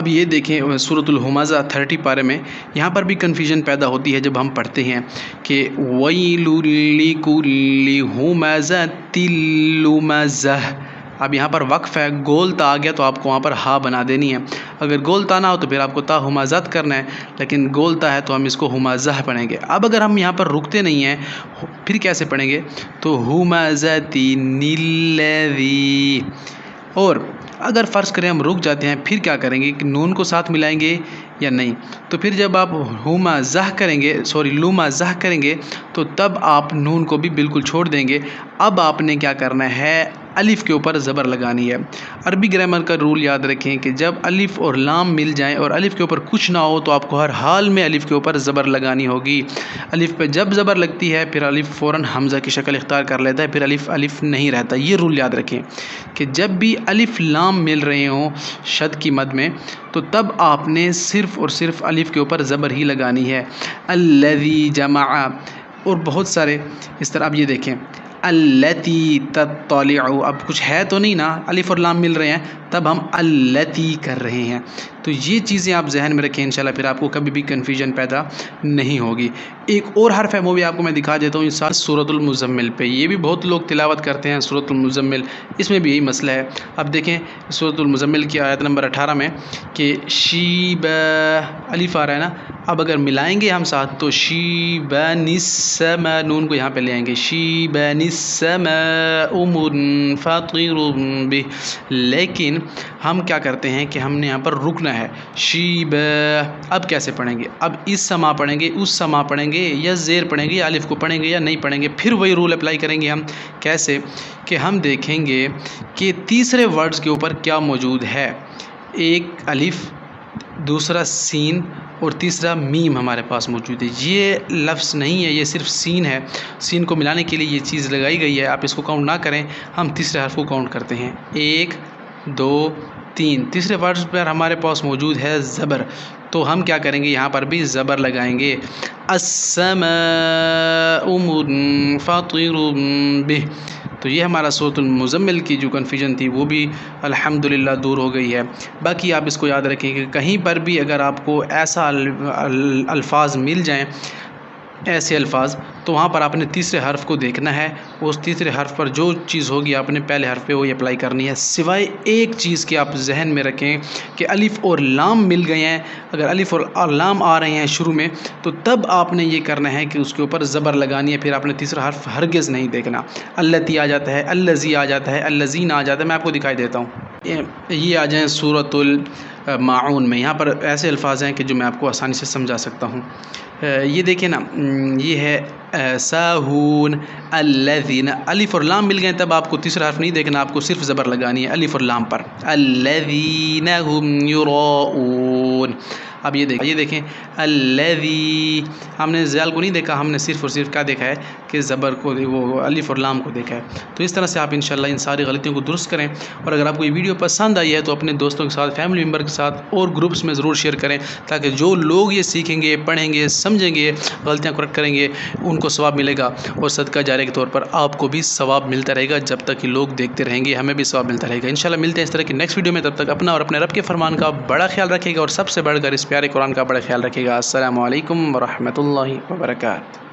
अब ये देखें सूरतुल हुमाज़ा 30 पारे में यहाँ पर भी कन्फ्यूजन पैदा होती है जब हम पढ़ते हैं कि वैलुल लिकुल्लि हुमाज़तिल लुमज़ह। अब यहाँ पर वक्फ़ है, गोल ता आ गया तो आपको वहाँ पर हा बना देनी है। अगर गोल ता ना हो तो फिर आपको ता हुमाज़त करना है, लेकिन गोल ता है तो हम इसको हुमाज़ह पढ़ेंगे। अब अगर हम यहाँ पर रुकते नहीं हैं फिर कैसे पढ़ेंगे, तो हुमाज़तिनिल्लज़ी। और अगर फ़र्ज़ करें हम रुक जाते हैं फिर क्या करेंगे कि नून को साथ मिलाएंगे या नहीं। तो फिर जब आप लुमाज़ह करेंगे तो तब आप नून को भी बिल्कुल छोड़ देंगे। अब आपने क्या करना है, अलिफ़ के ऊपर ज़बर लगानी है। अरबी ग्रामर का रूल याद रखें कि जब अलिफ़ और लाम मिल जाएं और अलिफ़ के ऊपर कुछ ना हो तो आपको हर हाल में अलिफ़ के ऊपर ज़बर लगानी होगी। अलिफ़ पे जब ज़बर लगती है फिर अलिफ़ फ़ौरन हमज़ा की शक्ल इख्तियार कर लेता है, फिर अलिफ़ नहीं रहता। ये रूल याद रखें कि जब भी अलिफ़ लाम मिल रहे हों शद की मद में तो तब आपने सिर्फ़ और सिर्फ अलिफ़ के ऊपर ज़बर ही लगानी है। अल्लज़ी जमा, और बहुत सारे इस तरह। अब ये देखें अल्लती तत्तलिउ, अब कुछ है तो नहीं ना, अलिफ़ और लाम मिल रहे हैं तब हम अल्लती कर रहे हैं। तो ये चीज़ें आप जहन में रखें, इंशाल्लाह फिर आपको कभी भी कन्फ्यूजन पैदा नहीं होगी। एक और हर्फ है वो भी आपको मैं दिखा देता हूँ, इंसान सूरतुल मुज़म्मिल पे। ये भी बहुत लोग तिलावत करते हैं सूरतुल मुज़म्मिल, इसमें भी यही मसला है। अब देखें सूरतुल मुज़म्मिल की आयत नंबर 18 में कि शीब अलिफ़ आ रहा है ना, अब अगर मिलाएंगे हम साथ तो शीबनिस्समा, नून को यहाँ पे ले आएंगे, शीबनिस्समा मुनफ़तिरुम बिह। लेकिन हम क्या करते हैं कि हमने यहाँ पर रुकना है, शीब। अब कैसे पढ़ेंगे, अब इस समा पढ़ेंगे, उस समा पढ़ेंगे, या ज़ेर पढ़ेंगे, या अलिफ़ को पढ़ेंगे या नहीं पढ़ेंगे। फिर वही रूल अप्लाई करेंगे हम। कैसे कि हम देखेंगे कि तीसरे वर्ड्स के ऊपर क्या मौजूद है, एक अलिफ़, दूसरा सीन और तीसरा मीम हमारे पास मौजूद है। ये लफ्ज़ नहीं है, ये सिर्फ सीन है। सीन को मिलाने के लिए ये चीज़ लगाई गई है। आप इसको काउंट ना करें, हम तीसरे हर्फ को काउंट करते हैं। 1 2 3, तीसरे वर्ड्स पर हमारे पास मौजूद है ज़बर, तो हम क्या करेंगे, यहाँ पर भी ज़बर लगाएंगे। अस्समाउ मुनफ़तिरुम बिह। तो ये हमारा सूरतुल मुज़म्मिल की जो कन्फ्यूजन थी वो भी अल्हम्दुलिल्लाह दूर हो गई है। बाकी आप इसको याद रखें कि कहीं पर भी अगर आपको ऐसा अल्फाज मिल जाएं, ऐसे अल्फाज, तो वहाँ पर आपने तीसरे हर्फ को देखना है। उस तीसरे हर्फ पर जो चीज़ होगी आपने पहले हर्फ पे वही अप्लाई करनी है। सिवाय एक चीज़ के आप जहन में रखें कि अलिफ़ और लाम मिल गए हैं, अगर अलिफ़ और लाम आ रहे हैं शुरू में तो तब आपने ये करना है कि उसके ऊपर ज़बर लगानी है। फिर आपने तीसरा हर्फ हरगिज़ नहीं देखना। अल्लती आ जाता है, अल्लज़ी आ जाता है, अल्लज़ीन आ जाता है। मैं आपको दिखाई देता हूँ, ये आ जाएँ सूरतुल माऊन में। यहाँ पर ऐसे अल्फाज हैं कि जो मैं आपको आसानी से समझा सकता हूँ। ये देखिए ना, ये है साहून, अल्लज़ीना। अलिफ़ और लाम मिल गए तब आपको तीसरा हर्फ नहीं देखना, आपको सिर्फ ज़बर लगानी है अलिफ़ और लाम पर। अल्लज़ीना हुम युराऊन। अब ये देखें अल्लज़ी, हमने ज़ाल को नहीं देखा, हमने सिर्फ़ और सिर्फ क्या देखा है कि ज़बर को, वो अलिफ़ और लाम को देखा है। तो इस तरह से आप इंशाल्लाह इन सारी गलतियों को दुरुस्त करें। और अगर आपको ये वीडियो पसंद आई है तो अपने दोस्तों के साथ, फैमिली मेम्बर के साथ और ग्रुप्स में ज़रूर शेयर करें, ताकि जो लोग ये सीखेंगे, पढ़ेंगे, समझेंगे, गलतियाँ करेक्ट करेंगे, उनको सवाब मिलेगा। और सदका जारे के तौर पर आपको भी सवाब मिलता रहेगा। जब तक कि लोग देखते रहेंगे हमें भी सवाब मिलता रहेगा। इंशाल्लाह मिलते हैं इस तरह की नेक्स्ट वीडियो में। तब तक अपना और अपने रब के फरमान का बड़ा ख्याल रखिएगा और सबसे बढ़कर इस प्यारे कुरान का बड़ा ख्याल रखिएगा। अस्सलामु अलैकुम व रहमतुल्लाहि व बरकातहू।